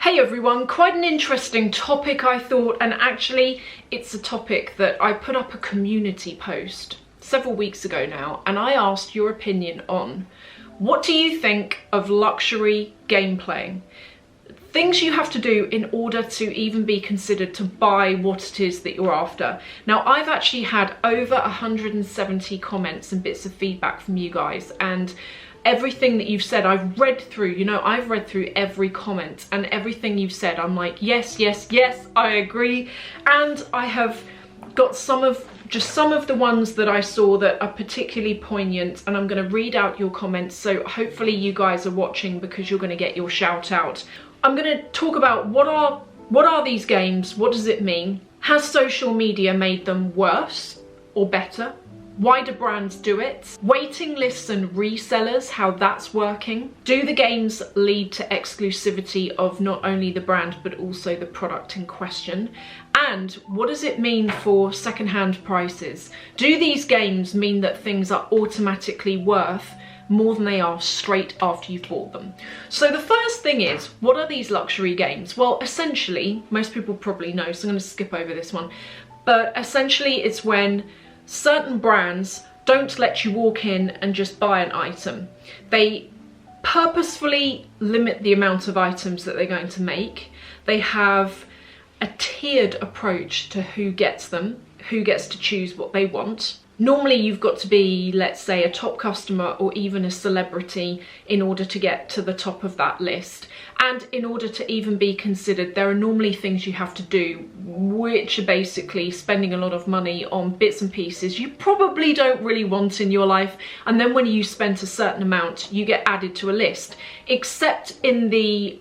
Hey everyone, quite an interesting topic I thought, and actually it's a topic that I put up a community post several weeks ago now, and I asked your opinion on what do you think of luxury game playing? Things you have to do in order to even be considered to buy what it is that you're after. Now, I've actually had over 170 comments and bits of feedback from you guys, and everything that you've said, I've read through, I've read through every comment, and everything you've said, I'm like, yes, yes, yes, I agree. And I have got some of the ones that I saw that are particularly poignant, and I'm going to read out your comments, so hopefully you guys are watching because you're going to get your shout out. I'm going to talk about what are these games, what does it mean? Has social media made them worse or better? Why do brands do it? Waiting lists and resellers, how that's working. Do the games lead to exclusivity of not only the brand but also the product in question? And what does it mean for secondhand prices? Do these games mean that things are automatically worth more than they are straight after you've bought them? So the first thing is, what are these luxury games? Well, essentially, most people probably know, so I'm going to skip over this one, but essentially it's when certain brands don't let you walk in and just buy an item. They purposefully limit the amount of items that they're going to make. They have a tiered approach to who gets them, who gets to choose what they want. Normally you've got to be, let's say, a top customer or even a celebrity in order to get to the top of that list. And in order to even be considered, there are normally things you have to do, which are basically spending a lot of money on bits and pieces you probably don't really want in your life. And then when you spend a certain amount, you get added to a list. Except in the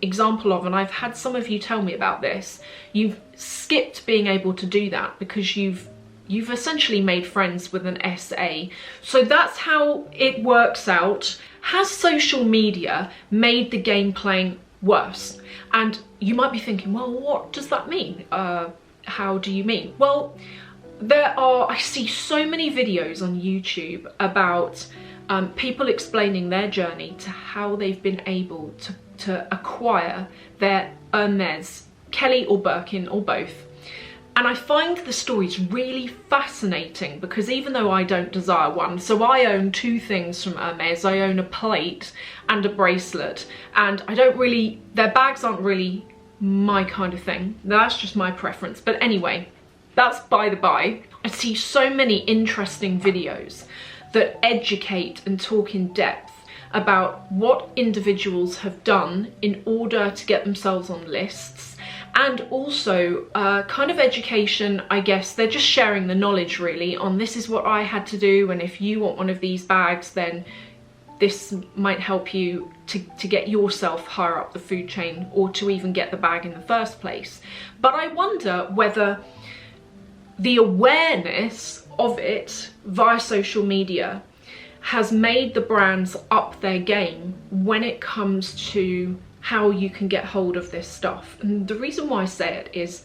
example of, and I've had some of you tell me about this, you've skipped being able to do that because you've essentially made friends with an SA. So that's how it works out. Has social media made the game playing worse? And you might be thinking, well, what does that mean? How do you mean? Well, I see so many videos on YouTube about people explaining their journey to how they've been able to acquire their Hermes, Kelly or Birkin or both. And I find the stories really fascinating because even though I don't desire one, so I own two things from Hermes. I own a plate and a bracelet, and their bags aren't really my kind of thing. That's just my preference. But anyway, that's by the by. I see so many interesting videos that educate and talk in depth about what individuals have done in order to get themselves on lists. And also kind of education, I guess. They're just sharing the knowledge really on this is what I had to do, and if you want one of these bags, then this might help you to get yourself higher up the food chain or to even get the bag in the first place. But I wonder whether the awareness of it via social media has made the brands up their game when it comes to how you can get hold of this stuff. And the reason why I say it is,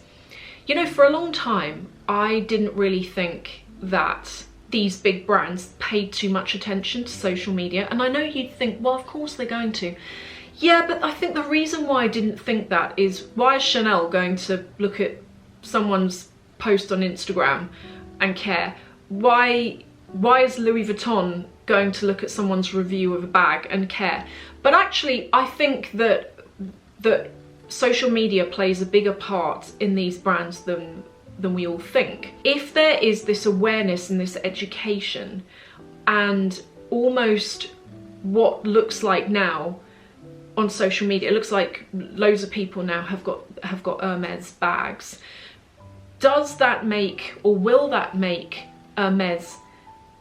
for a long time, I didn't really think that these big brands paid too much attention to social media. And I know you'd think, well, of course they're going to. Yeah, but I think the reason why I didn't think that is, why is Chanel going to look at someone's post on Instagram and care? Why is Louis Vuitton going to look at someone's review of a bag and care? But actually, I think that social media plays a bigger part in these brands than we all think. If there is this awareness and this education, and almost what looks like now on social media, it looks like loads of people now have got Hermes bags. Does that make, or will that make Hermes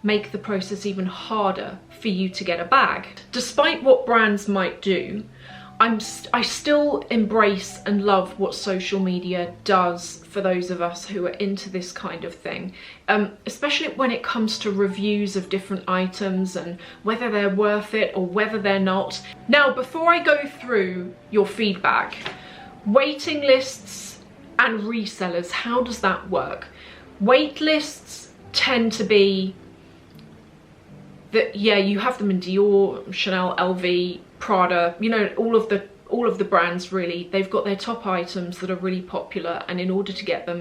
make the process even harder for you to get a bag? Despite what brands might do, I still embrace and love what social media does for those of us who are into this kind of thing, especially when it comes to reviews of different items and whether they're worth it or whether they're not. Now, before I go through your feedback, waiting lists and resellers, how does that work? Wait lists tend to be that, yeah, you have them in Dior, Chanel, LV, Prada, all all of the brands really, they've got their top items that are really popular, and in order to get them,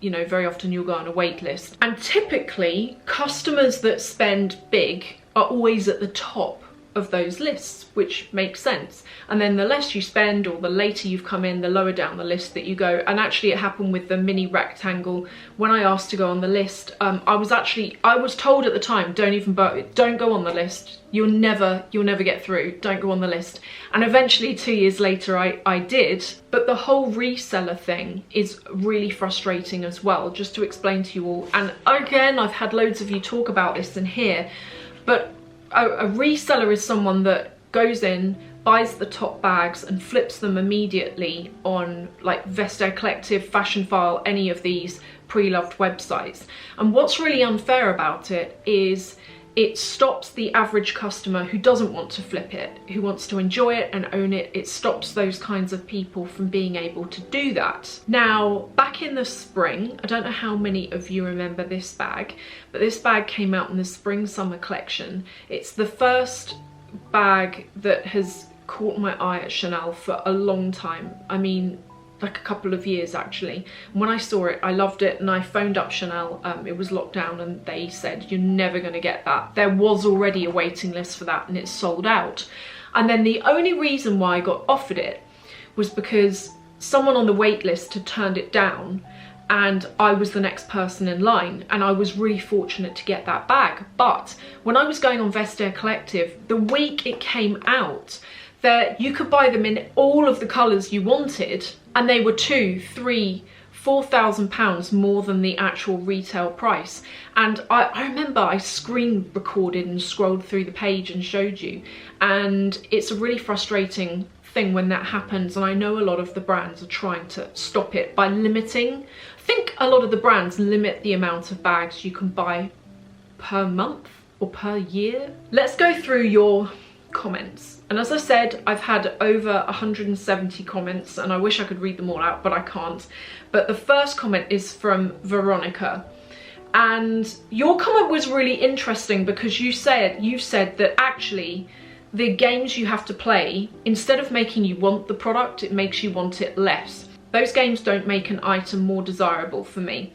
you know, very often you'll go on a wait list. And typically, customers that spend big are always at the top of those lists, which makes sense. And then the less you spend, or the later you've come in, the lower down the list that you go. And actually it happened with the mini rectangle. When I asked to go on the list, I was told at the time, don't go on the list. You'll never get through. Don't go on the list. And eventually 2 years later, I did. But the whole reseller thing is really frustrating as well, just to explain to you all. And again, I've had loads of you talk about this in here, but a reseller is someone that goes in, buys the top bags and flips them immediately on like Vestiaire Collective, Fashion File, any of these pre-loved websites. And what's really unfair about it is it stops the average customer who doesn't want to flip it, who wants to enjoy it and own it. It stops those kinds of people from being able to do that. Now, back in the spring, I don't know how many of you remember this bag, but this bag came out in the spring summer collection. It's the first bag that has caught my eye at Chanel for a long time. I mean, like a couple of years actually. When I saw it, I loved it, and I phoned up Chanel. It was locked down and they said, you're never going to get that. There was already a waiting list for that and it's sold out. And then the only reason why I got offered it was because someone on the wait list had turned it down, and I was the next person in line, and I was really fortunate to get that bag. But when I was going on Vestiaire Collective, the week it came out, that you could buy them in all of the colours you wanted, and they were £2,000, £3,000, £4,000 more than the actual retail price. And I remember I screen recorded and scrolled through the page and showed you, and it's a really frustrating thing when that happens. And I know a lot of the brands are trying to stop it by limiting. I think a lot of the brands limit the amount of bags you can buy per month or per year. Let's go through your comments. And as I said, I've had over 170 comments, and I wish I could read them all out, but I can't. But the first comment is from Veronica. And your comment was really interesting because you said that actually the games you have to play, instead of making you want the product, it makes you want it less. Those games don't make an item more desirable for me.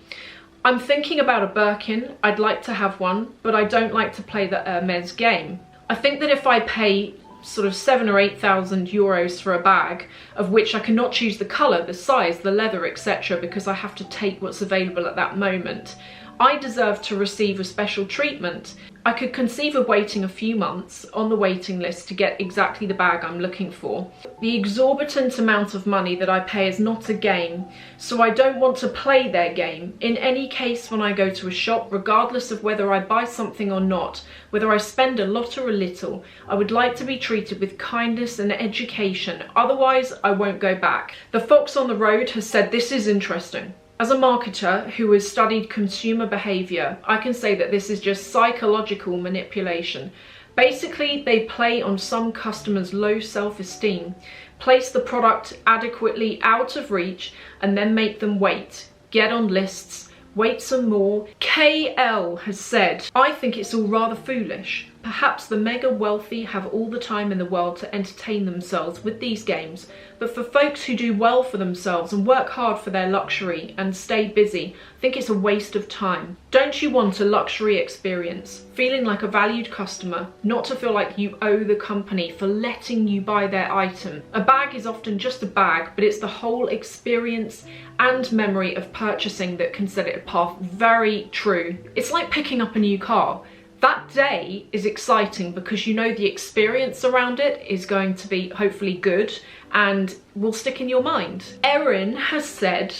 I'm thinking about a Birkin. I'd like to have one, but I don't like to play the Hermes game. I think that if I pay sort of 7,000 or 8,000 euros for a bag, of which I cannot choose the colour, the size, the leather, etc., because I have to take what's available at that moment, I deserve to receive a special treatment. I could conceive of waiting a few months on the waiting list to get exactly the bag I'm looking for. The exorbitant amount of money that I pay is not a game, so I don't want to play their game. In any case, when I go to a shop, regardless of whether I buy something or not, whether I spend a lot or a little, I would like to be treated with kindness and education, otherwise I won't go back. The Fox on the Road has said this is interesting. As a marketer who has studied consumer behaviour, I can say that this is just psychological manipulation. Basically, they play on some customers' low self-esteem, place the product adequately out of reach, and then make them wait, get on lists, wait some more. KL has said, I think it's all rather foolish. Perhaps the mega wealthy have all the time in the world to entertain themselves with these games, but for folks who do well for themselves and work hard for their luxury and stay busy, I think it's a waste of time. Don't you want a luxury experience, feeling like a valued customer, not to feel like you owe the company for letting you buy their item? A bag is often just a bag, but it's the whole experience and memory of purchasing that can set it apart. Very true. It's like picking up a new car. That day is exciting because you know the experience around it is going to be hopefully good and will stick in your mind. Erin has said,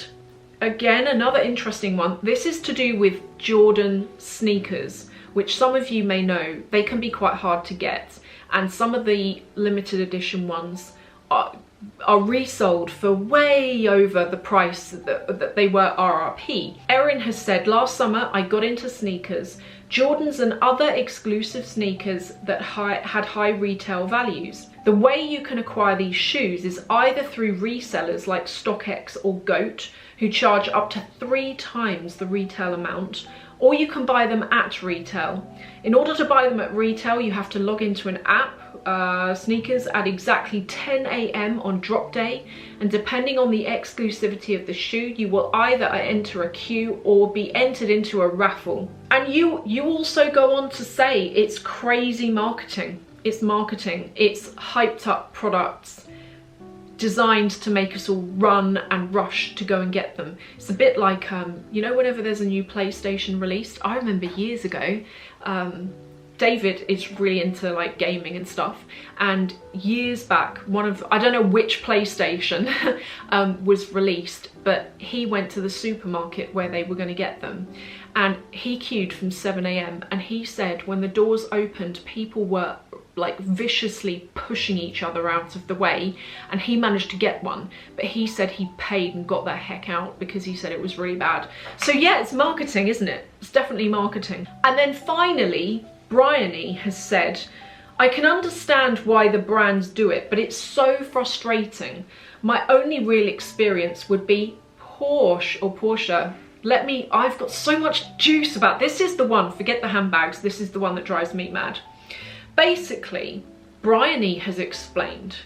again, another interesting one. This is to do with Jordan sneakers, which some of you may know, they can be quite hard to get. And some of the limited edition ones are resold for way over the price that they were RRP. Erin has said, last summer I got into sneakers, Jordans and other exclusive sneakers that had high retail values. The way you can acquire these shoes is either through resellers like StockX or GOAT, who charge up to 3 times the retail amount, or you can buy them at retail. In order to buy them at retail, you have to log into an app, Sneakers, at exactly 10 AM on drop day, and depending on the exclusivity of the shoe, you will either enter a queue or be entered into a raffle. And you also go on to say it's crazy marketing. It's marketing, it's hyped up products designed to make us all run and rush to go and get them. It's a bit like, you know, whenever there's a new PlayStation released, I remember years ago, David is really into like gaming and stuff, and years back, I don't know which PlayStation was released, but he went to the supermarket where they were going to get them, and he queued from 7 AM, and he said when the doors opened, people were like viciously pushing each other out of the way, and he managed to get one, but he said he paid and got the heck out because he said it was really bad. So yeah, it's marketing, isn't it? It's definitely marketing. And then finally, Bryony has said, I can understand why the brands do it, but it's so frustrating. My only real experience would be Porsche. I've got so much juice about this. Is the one, forget the handbags, this is the one that drives me mad. Basically, Bryony has explained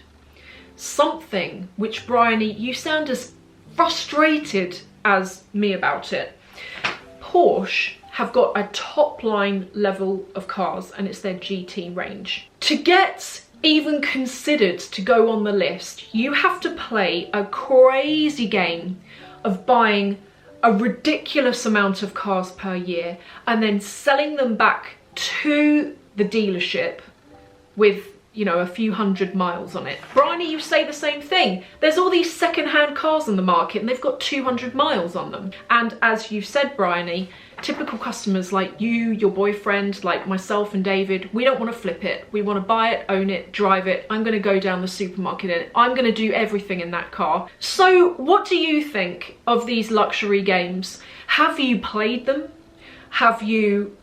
something which, Bryony, you sound as frustrated as me about it. Porsche have got a top line level of cars, and it's their GT range. To get even considered to go on the list, you have to play a crazy game of buying a ridiculous amount of cars per year and then selling them back to the dealership with, you know, a few hundred miles on it. Bryony, you say the same thing. There's all these second-hand cars on the market and they've got 200 miles on them. And as you said, Bryony, typical customers like you, your boyfriend, like myself and David, we don't want to flip it. We want to buy it, own it, drive it. I'm going to go down the supermarket in it. I'm going to do everything in that car. So what do you think of these luxury games? Have you played them? Have you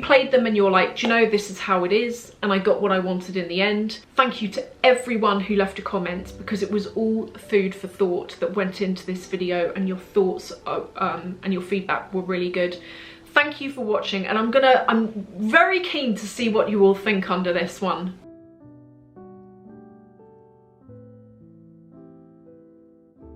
played them and you're like, do you know, this is how it is, and I got what I wanted in the end? Thank you to everyone who left a comment, because it was all food for thought that went into this video, and your thoughts and your feedback were really good. Thank you for watching, and I'm very keen to see what you all think under this one.